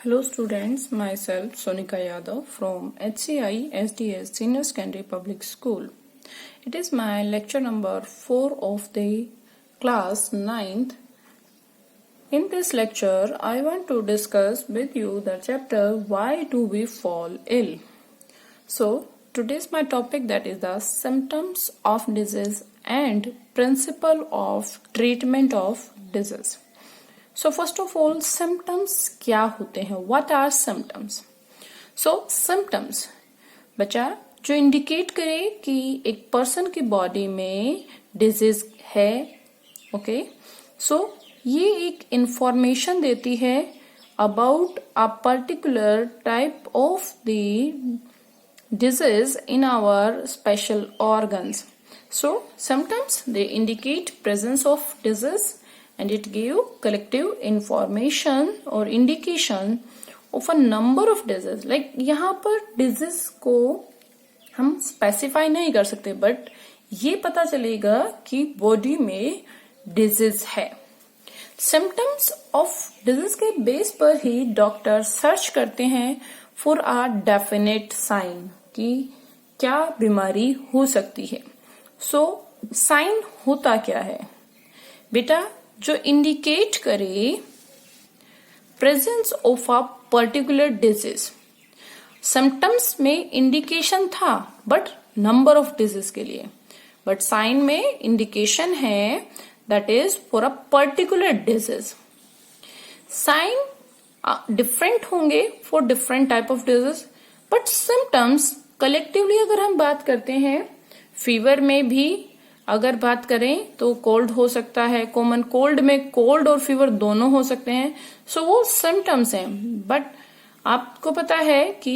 Hello students, myself Sonika Yadav from HCI SDS Senior Secondary Public School. It is my lecture number 4 of the class 9th. In this lecture, I want to discuss with you the chapter Why Do We Fall Ill? So, today's my topic that is the symptoms of disease and principle of treatment of disease. So first of all, symptoms क्या होते हैं? What are symptoms? So symptoms बच्चा जो indicate करे कि एक person की body में डिजीज है, ओके? सो ये एक इंफॉर्मेशन देती है about a particular type of the disease in our special organs. So symptoms, they indicate presence of disease and it give collective information or indication of a number of disease. Like यहाँ पर disease को हम specify नहीं कर सकते, but ये पता चलेगा कि body में disease है. Symptoms of disease के बेस पर ही डॉक्टर सर्च करते हैं for a definite sign कि क्या बीमारी हो सकती है. सो साइन होता क्या है बेटा? जो इंडिकेट करे presence of a particular disease. Symptoms में इंडिकेशन था बट नंबर ऑफ डिजीज के लिए, बट साइन में इंडिकेशन है that is for a particular disease. Sign different होंगे for different type of disease, but symptoms collectively अगर हम बात करते हैं, फीवर में भी अगर बात करें तो कोल्ड हो सकता है, कॉमन कोल्ड में कोल्ड और फीवर दोनों हो सकते हैं. सो वो सिम्टम्स हैं. बट आपको पता है कि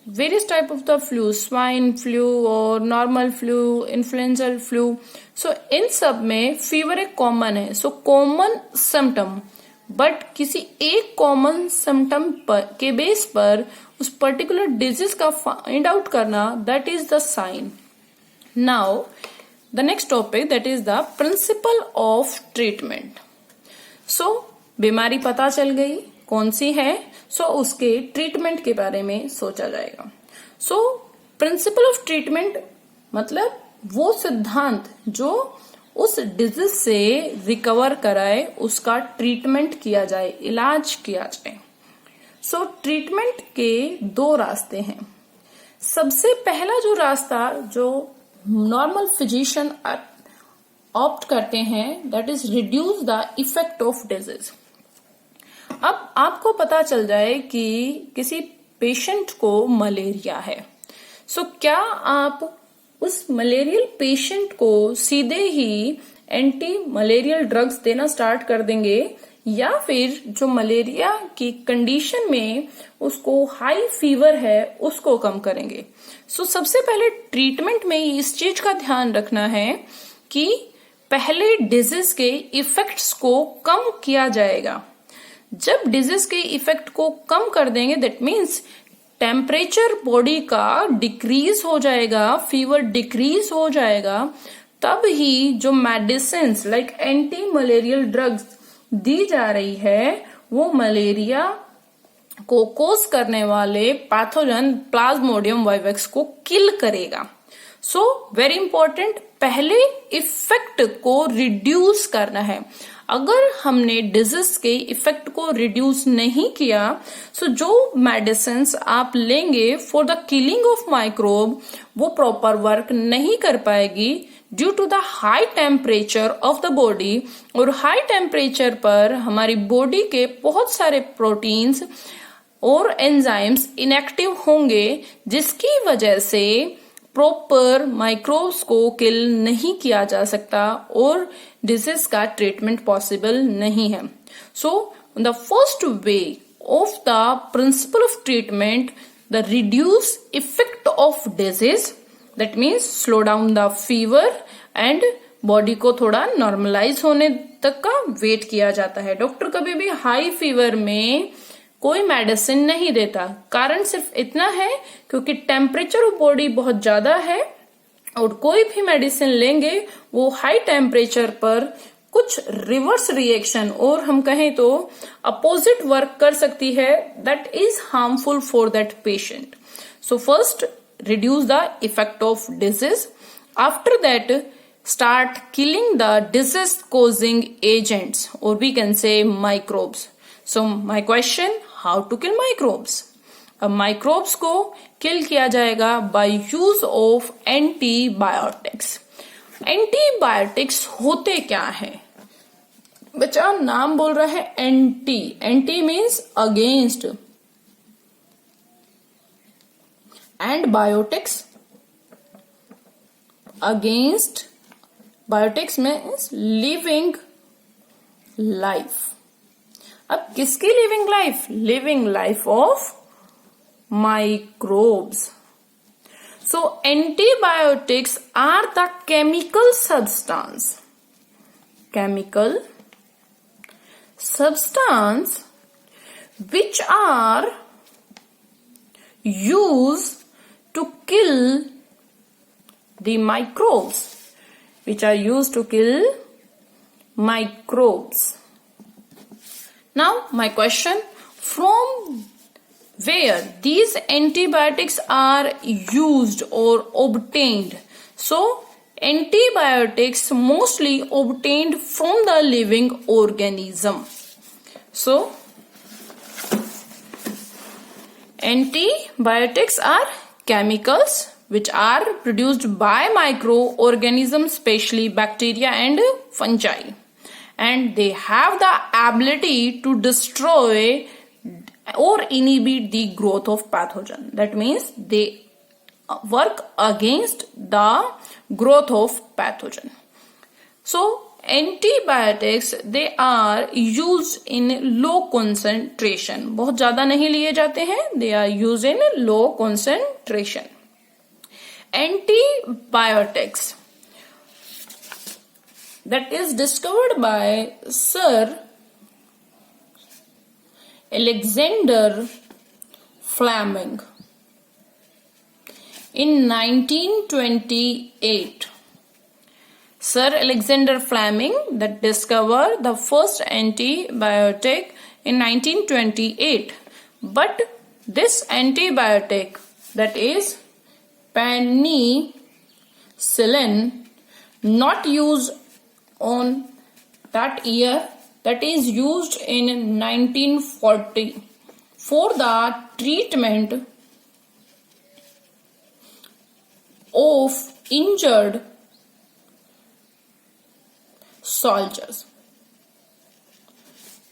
various type of the flu, swine flu और नॉर्मल फ्लू, इन्फ्लुएंजल फ्लू, सो इन सब में फीवर एक कॉमन है. सो कॉमन सिम्टम, बट किसी एक कॉमन सिम्टम के बेस पर उस पर्टिकुलर डिजीज का फाइंड आउट करना, that is the sign. Now the next topic that is the principle of treatment. So बीमारी पता चल गई कौन सी है, सो उसके ट्रीटमेंट के बारे में सोचा जाएगा. सो प्रिंसिपल ऑफ ट्रीटमेंट मतलब वो सिद्धांत जो उस डिजीज से रिकवर कराए, उसका ट्रीटमेंट किया जाए, इलाज किया जाए. सो ट्रीटमेंट के दो रास्ते हैं. सबसे पहला जो रास्ता जो नॉर्मल फिजिशियन ऑप्ट करते हैं, that is reduce the effect of disease. अब आपको पता चल जाए कि किसी पेशेंट को मलेरिया है, सो क्या आप उस मलेरियल पेशेंट को सीधे ही एंटी मलेरियल ड्रग्स देना स्टार्ट कर देंगे, या फिर जो मलेरिया की कंडीशन में उसको हाई फीवर है उसको कम करेंगे? सो सबसे पहले ट्रीटमेंट में इस चीज का ध्यान रखना है कि पहले डिजीज के इफेक्ट्स को कम किया जाएगा. जब डिजीज के इफेक्ट को कम कर देंगे, दैट मीन्स टेम्परेचर बॉडी का डिक्रीज हो जाएगा, फीवर डिक्रीज हो जाएगा, तब ही जो medicine like anti malarial drugs दी जा रही है वो मलेरिया को कोज करने वाले पैथोजन प्लाज्मोडियम वाइवेक्स को किल करेगा. सो वेरी इंपॉर्टेंट, पहले इफेक्ट को रिड्यूस करना है. अगर हमने डिजीज के इफेक्ट को रिड्यूस नहीं किया, सो जो मेडिसिन आप लेंगे for the killing of microbe वो प्रॉपर वर्क नहीं कर पाएगी due to the high temperature of the body. और हाई टेम्परेचर पर हमारी बॉडी के बहुत सारे प्रोटीन्स और एंजाइम्स इनएक्टिव होंगे, जिसकी वजह से प्रॉपर माइक्रोब्स को किल नहीं किया जा सकता और डिजीज का ट्रीटमेंट पॉसिबल नहीं है. So the first way of the principle of treatment, the reduce effect of disease, that means slow down the fever and body को थोड़ा नॉर्मलाइज होने तक का वेट किया जाता है. डॉक्टर कभी भी हाई फीवर में कोई मेडिसिन नहीं देता. कारण सिर्फ इतना है क्योंकि टेम्परेचर ऑफ बॉडी बहुत ज्यादा है और कोई भी मेडिसिन लेंगे वो हाई टेम्परेचर पर कुछ रिवर्स रिएक्शन और हम कहें तो अपोजिट वर्क कर सकती है that is harmful for that patient. So first reduce the effect of disease. After that, start killing the disease causing agents, or we can say microbes. So my question, how to kill microbes? अब microbes को kill किया जाएगा by use of antibiotics. Antibiotics होते क्या है? बच्चा नाम बोल रहा है anti. Anti means against. And biotics, against, biotics means living life. अब किसकी living life? Living life of microbes. So antibiotics are the chemical substance which are used to kill the microbes, Now my question, from where these antibiotics are used or obtained? So antibiotics mostly obtained from the living organism. So antibiotics are chemicals which are produced by microorganisms, especially bacteria and fungi, and they have the ability to destroy or inhibit the growth of pathogen. That means they work against the growth of pathogen. So antibiotics, they are used in low concentration. बहुत ज्यादा नहीं लिए जाते हैं. They are used in low concentration. Antibiotics that is discovered by Sir Alexander Fleming in 1928. Sir Alexander Fleming that discovered the first antibiotic in 1928. But this antibiotic, that is penicillin, not used on that year, that is used in 1940 for the treatment of injured soldiers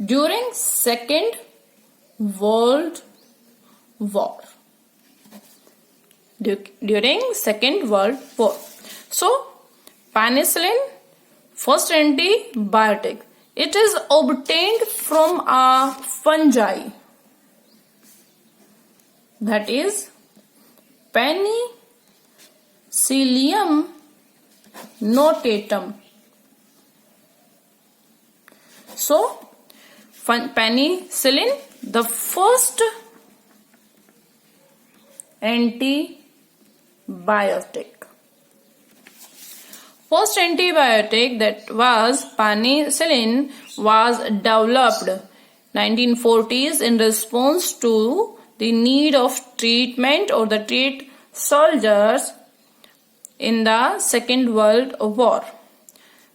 during Second World War. During Second World War. So penicillin, first antibiotic, it is obtained from a fungi, that is Penicillium notatum. So penicillin, the first antibiotic. First antibiotic, that was penicillin, was developed 1940s in response to the need of treatment or the treat soldiers in the Second World War.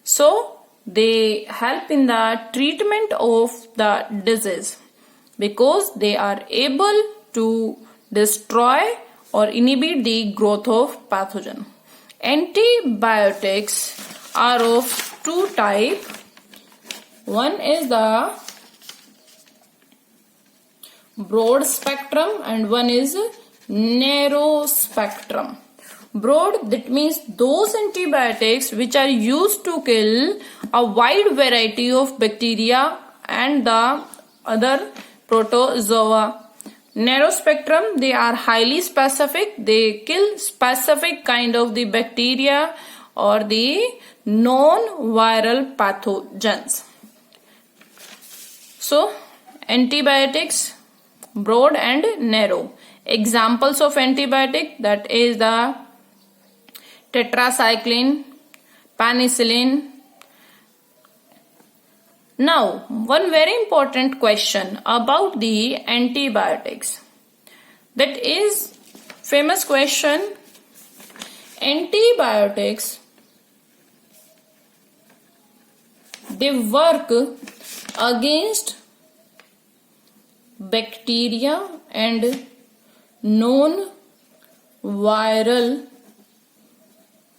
So they help in the treatment of the disease because they are able to destroy or inhibit the growth of pathogen. Antibiotics are of two types. One is the broad spectrum and one is narrow spectrum. Broad, that means those antibiotics which are used to kill a wide variety of bacteria and the other protozoa. Narrow spectrum, they are highly specific. They kill specific kind of the bacteria or the non-viral pathogens. So, antibiotics, broad and narrow. Examples of antibiotic, that is the tetracycline, penicillin, Now, one very important question about the antibiotics. That is famous question. Antibiotics, they work against bacteria and non-viral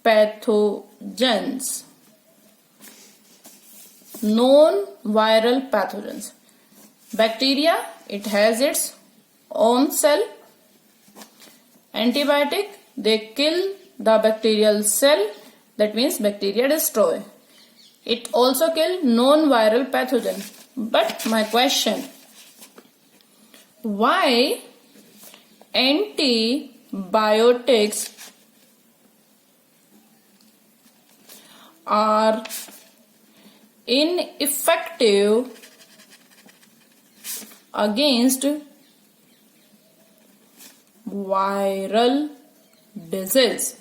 pathogens. Non-viral pathogens. Bacteria, it has its own cell. Antibiotic, they kill the bacterial cell. That means bacteria destroy. It also kill non-viral pathogen. But my question, why antibiotics are ineffective against viral disease?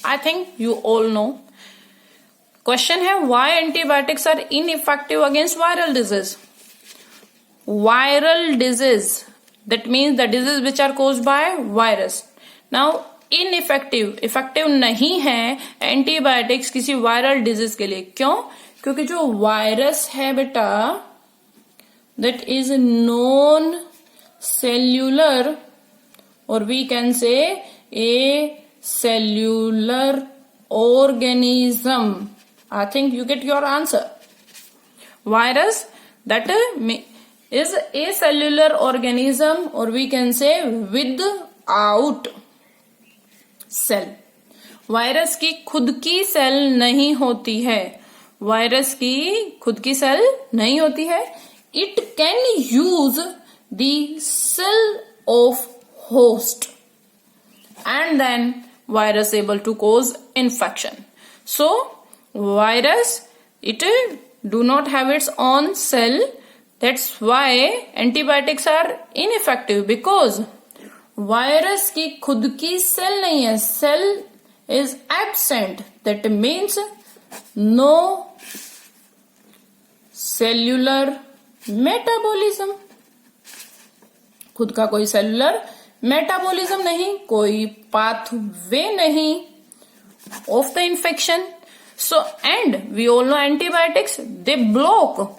I think you all know. Question है, why antibiotics are ineffective against viral disease? Viral disease, that means the disease which are caused by virus. Now ineffective, effective नहीं है antibiotics किसी viral disease के लिए. क्यों? क्योंकि जो virus है बेटा, दैट इज नॉन सेल्यूलर और we can say acellular organism. I think you get your answer. Virus, that is a cellular organism or we can say without cell. Virus की खुद की सेल नहीं होती है. Virus की खुद की सेल नहीं होती है. It can use the cell of host and then virus able to cause infection. So virus, it do not have its own cell. That's why antibiotics are ineffective because virus की खुद की cell नहीं है. Cell is absent. That means no cellular metabolism. खुद का कोई cellular metabolism नहीं, कोई पाथवे नहीं of the infection. So and we all know antibiotics they block.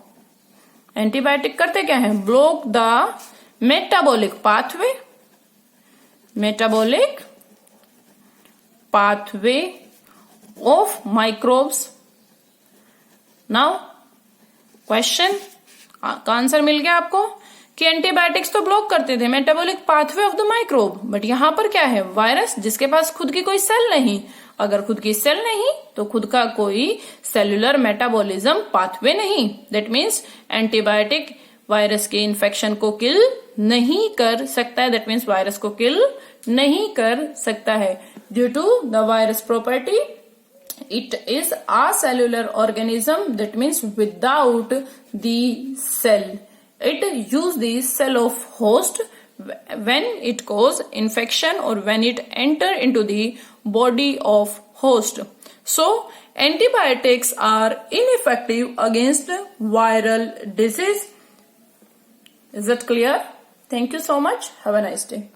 Antibiotic करते क्या है? Block the metabolic pathway. Metabolic pathway of microbes. Now question का आंसर मिल गया आपको कि एंटीबायोटिक्स तो ब्लॉक करते थे metabolic pathway of the microbe. But यहां पर क्या है? वायरस जिसके पास खुद की कोई सेल नहीं. अगर खुद की सेल नहीं तो खुद का कोई सेलुलर मेटाबॉलिज्म पाथवे नहीं. दैट मीन्स एंटीबायोटिक वायरस के इन्फेक्शन को किल नहीं कर सकता है. दैट मीन्स वायरस को किल नहीं कर सकता है. Due to the virus property, it is a cellular organism. That means without the cell. It use the cell of host when it cause infection or when it enter into the body of host. So antibiotics are ineffective against viral disease. Is that clear? Thank you so much. Have a nice day.